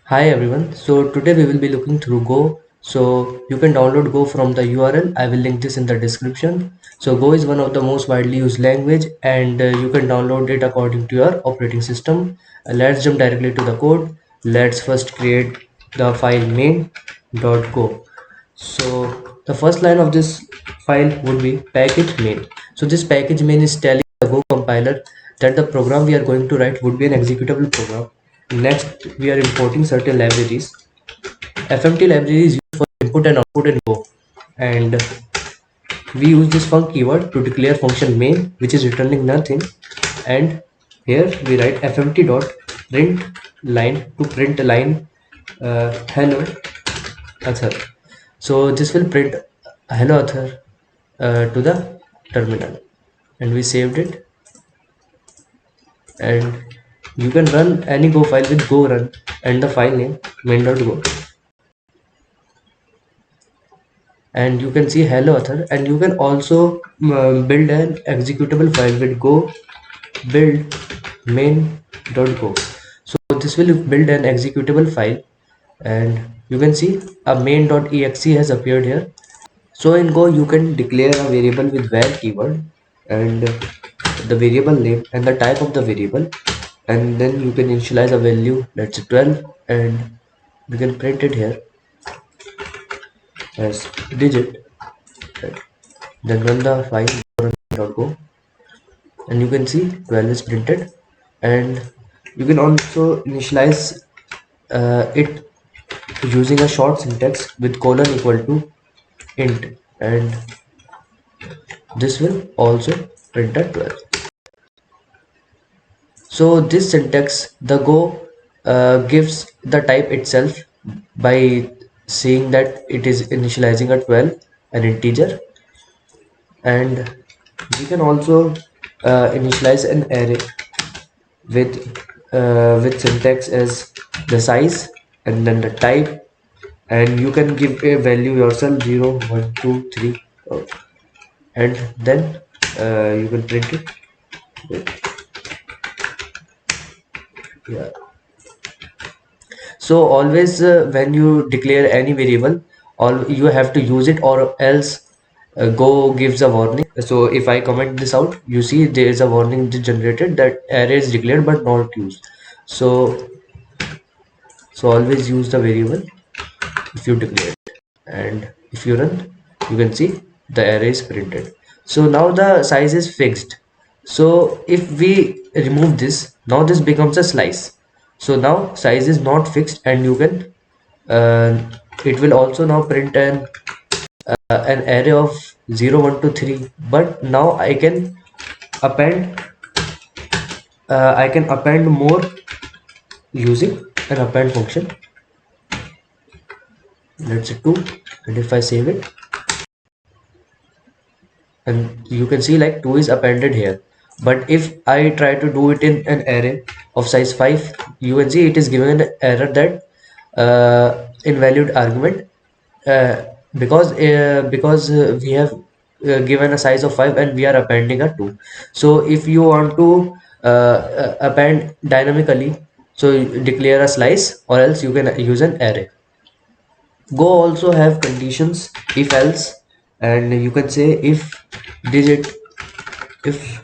Hi everyone. So today we will be looking through Go. So you can download Go from the URL. I will link this in the description. So Go is one of the most widely used language and you can download it according to your operating system. Let's jump directly to the code. Let's first create the file main.go. So the first line of this file would be package main. So this package main is telling the Go compiler that the program we are going to write would be an executable program. Next, we are importing certain libraries. FMT library is used for input and output in Go, and we use this func keyword to declare function main, which is returning nothing. And here we write fmt dot print line to print line hello author. So this will print hello author to the terminal, and we saved it. And you can run any Go file with go run and the file name main.go, and you can see hello author. And you can also build an executable file with go build main.go. So this will build an executable file, and you can see a main.exe has appeared here. So in Go you can declare a variable with var keyword and the variable name and the type of the variable, and then you can initialize a value, let's say 12, and you can print it here as digit, right? Then run the file.go, and you can see 12 is printed. And you can also initialize it using a short syntax with colon equal to int, and this will also print at 12. So this syntax, the Go gives the type itself by saying that it is initializing at 12, an integer. And we can also initialize an array with syntax as the size and then the type, and you can give a value yourself 0 1 2 3, and then you can print it with, yeah. So always when you declare any variable, all you have to use it, or else Go gives a warning. So if I comment this out, you see there is a warning generated that array is declared but not used. So always use the variable if you declare it, and if you run, you can see the array is printed. So now the size is fixed. So if we remove this, now this becomes a slice. So now size is not fixed, and you can it will also now print an array of 0 1 2 3. But now append I can append more using an append function, let's say 2. And if I save it, and you can see like 2 is appended here. But if I try to do it in an array of size 5, you can see it is given an error that invalid argument, uh, because we have given a size of 5 and we are appending a 2. So if you want to append dynamically, so you declare a slice, or else you can use an array. Go also have conditions, if else, and you can say digit if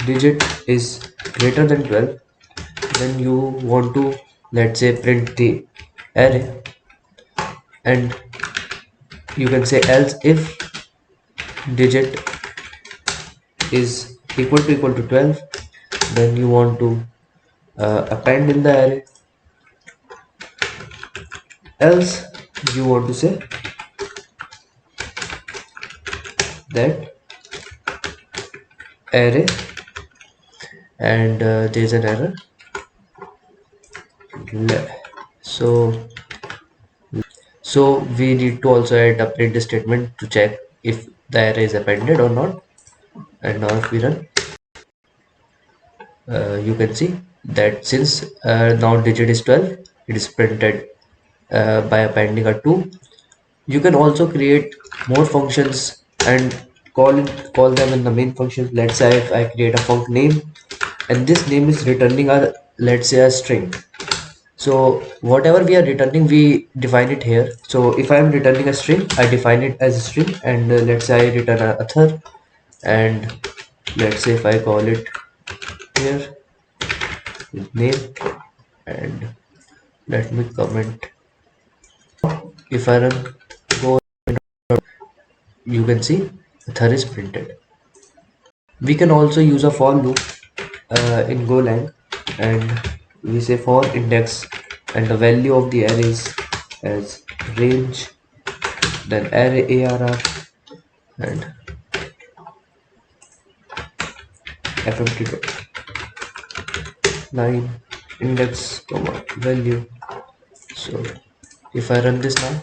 digit is greater than 12, then you want to, let's say, print the array. And you can say else if digit is equal to 12, then you want to append in the array. Else you want to say that array, and there's an error. So we need to also add a print statement to check if the array is appended or not. And now if we run, you can see that since now digit is 12, it is printed by appending a 2. You can also create more functions and call them in the main function. Let's say if I create a func name, and this name is returning a, let's say, a string. So whatever we are returning, we define it here. So if I am returning a string, I define it as a string, and let's say I return a author, and let's say if I call it here with name, and let me comment. If I run go, you can see author is printed. We can also use a for loop in Golang, and we say for index, and the value of the arrays as range, then array arr, and fmt line index comma value. So if I run this now,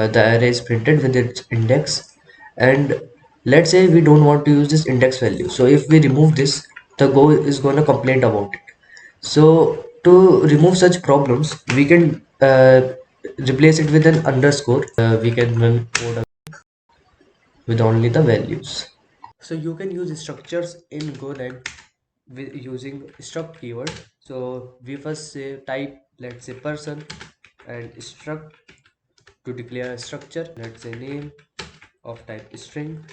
the array is printed with its index, and let's say we don't want to use this index value. So if we remove this, the Go is going to complain about it. So to remove such problems, we can replace it with an underscore. We can run code with only the values. So you can use structures in Golang with using struct keyword. So we first say type, let's say person, and struct to declare a structure, let's say name of type string,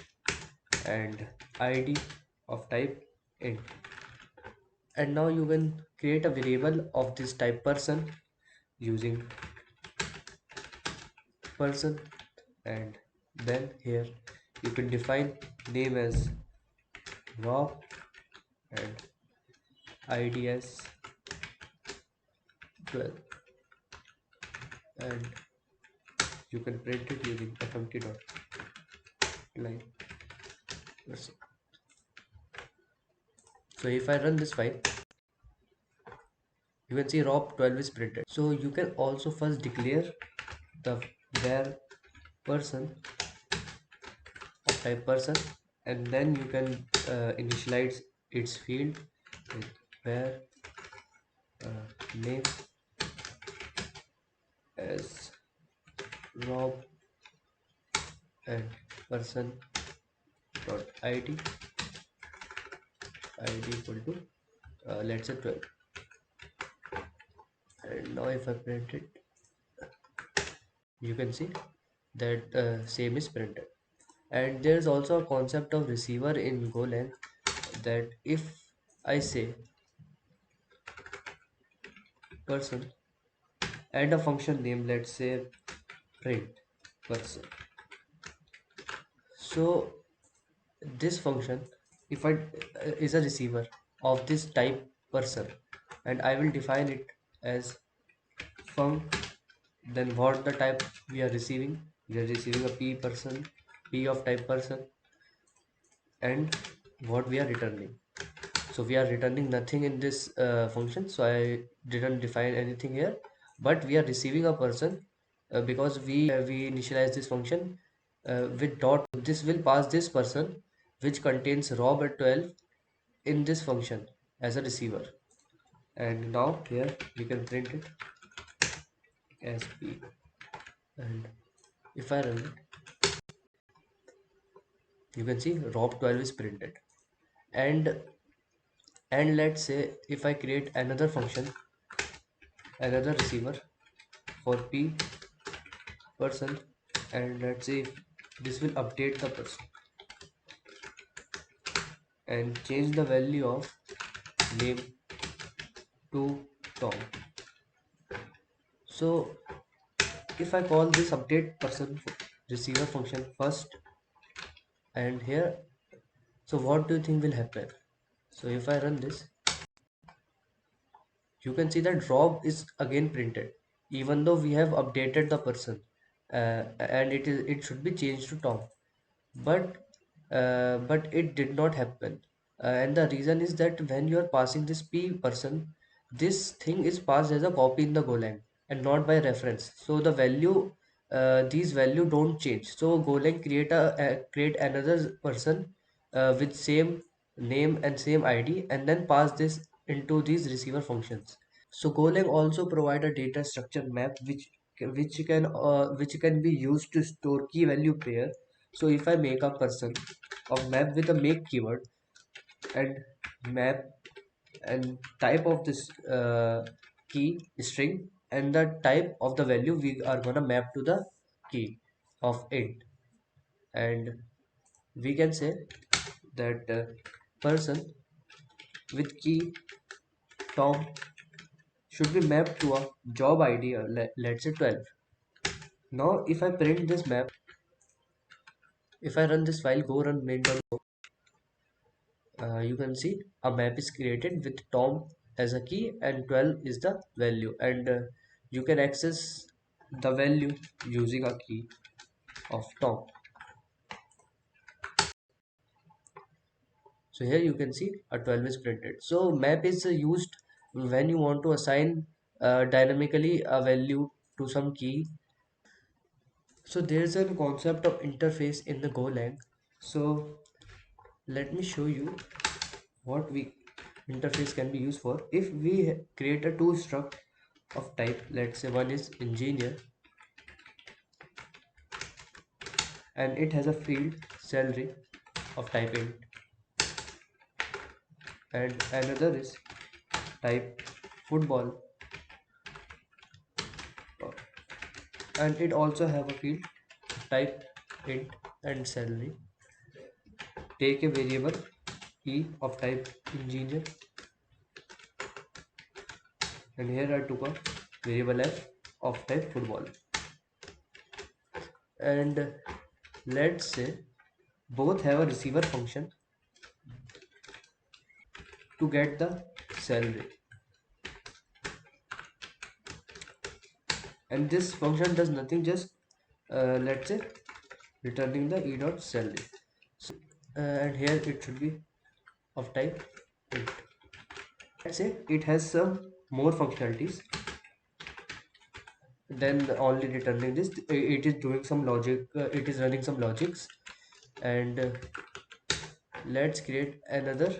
and id of type int. And now you can create a variable of this type person using person, and then here you can define name as Rob and id as 12, and you can print it using fmt dot line person. So if I run this file, you can see Rob 12 is printed. So you can also first declare the where person of type person, and then you can initialize its field with where name as Rob and person dot id equal to let's say 12. And now if I print it, you can see that same is printed. And there's also a concept of receiver in Golang, that if I say person and a function name, let's say print person, so this function, if I is a receiver of this type person, and I will define it as func, then what the type we are receiving, we are receiving a p person, p of type person, and what we are returning. So we are returning nothing in this function, so I didn't define anything here, but we are receiving a person because we initialize this function with dot. This will pass this person which contains Rob at 12 in this function as a receiver. And now here we can print it as p, and if I run it, you can see Rob 12 is printed. And let's say if I create another function, another receiver for p person, and let's say this will update the person and change the value of name to Tom. So if I call this update person receiver function first, and here, so what do you think will happen? So if I run this, you can see that Rob is again printed, even though we have updated the person, and it should be changed to Tom, but it did not happen. And the reason is that when you are passing this p person, this thing is passed as a copy in the Golang and not by reference. So the value, these value don't change. So Golang create another person with same name and same id, and then pass this into these receiver functions. So Golang also provide a data structure map which can be used to store key value pair. So if I make a person of map with a make keyword and map and type of this key string, and the type of the value we are gonna map to the key of int. And we can say that person with key Tom should be mapped to a job ID, let's say 12. Now if I print this map, if I run this file, go run main.go, you can see a map is created with Tom as a key and 12 is the value, and you can access the value using a key of Tom. So here you can see a 12 is printed. So map is used when you want to assign dynamically a value to some key. So there is a concept of interface in the Golang. So let me show you what we interface can be used for. If we create a two struct of type, let's say one is engineer and it has a field salary of type int, and another is type football, and it also have a field type int and salary. Take a variable e of type engineer, and here I took a variable f of type football, and let's say both have a receiver function to get the salary, and this function does nothing, just let's say returning the e dot salary. So, and here it should be of type int. Let's say it has some more functionalities than only returning this. It is doing some logic, it is running some logics, and let's create another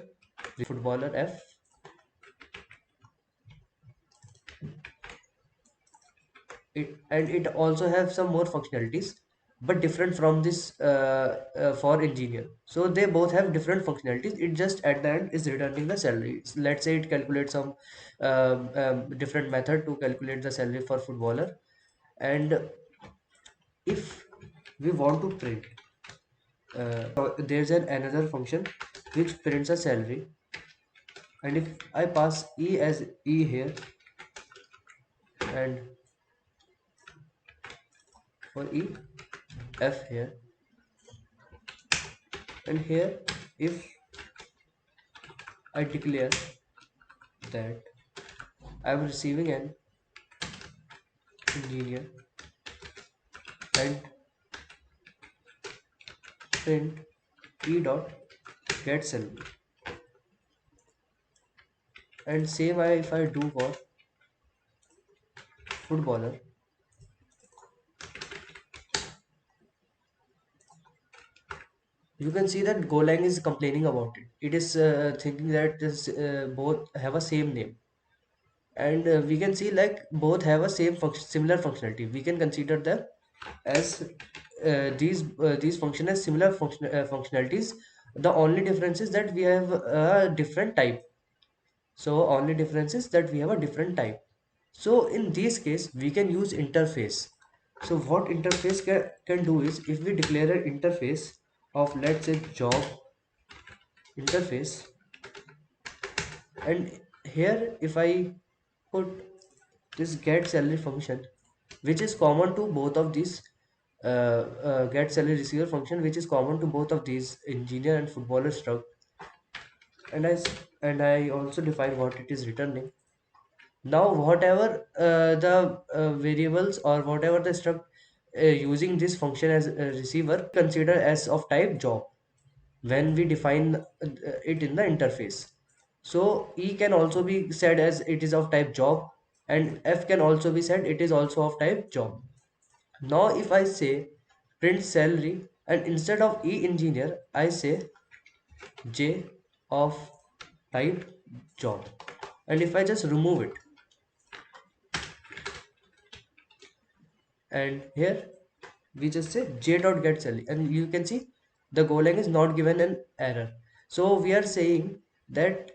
footballer f. And it also have some more functionalities but different from this for engineer. So they both have different functionalities, it just at the end is returning the salary. Let's say it calculates some different method to calculate the salary for footballer, and if we want to print, there's another function which prints a salary, and if I pass e as e here and for e f here, and here if I declare that I am receiving an engineer and print e dot get salary, and same if I do for footballer, you can see that Golang is complaining about it. It is thinking that this both have a same name, and we can see like both have a similar functionality. We can consider them as these function as similar functionalities. The only difference is that we have a different type. So only difference is that we have a different type. So in this case, we can use interface. So what interface can do is, if we declare an interface of let's say job interface, and here if I put this get salary function, which is common to both of these get salary receiver function, which is common to both of these engineer and footballer struct, and I also define what it is returning. Now whatever the variables or whatever the struct using this function as a receiver, consider as of type job when we define it in the interface. So e can also be said as it is of type job, and f can also be said it is also of type job. Now if I say print salary, and instead of e engineer I say j of type job, and if I just remove it, and here we just say j dot get salary, and you can see the Golang is not given an error. So we are saying that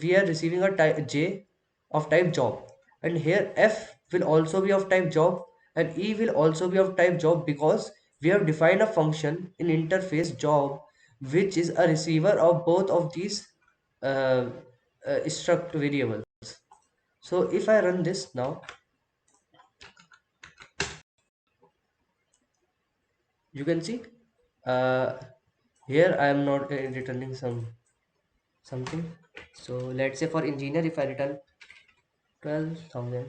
we are receiving a type j of type job, and here f will also be of type job and e will also be of type job, because we have defined a function in interface job which is a receiver of both of these uh, struct variables. So if I run this now, you can see uh, here I am not returning something. So let's say for engineer, if I return 12,000,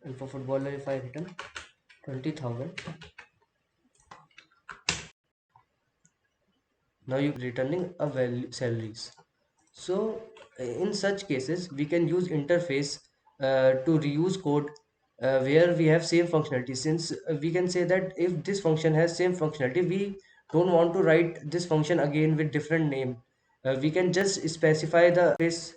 and for footballer if I return 20,000, now you returning a value salaries. So in such cases we can use interface to reuse code where we have same functionality, since we can say that if this function has same functionality, we don't want to write this function again with different name. We can just specify the face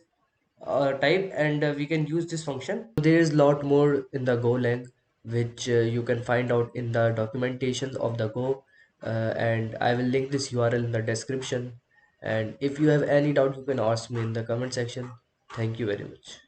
type, and we can use this function. So there is a lot more in the Golang which you can find out in the documentation of the Go, and I will link this URL in the description, and if you have any doubt you can ask me in the comment section. Thank you very much.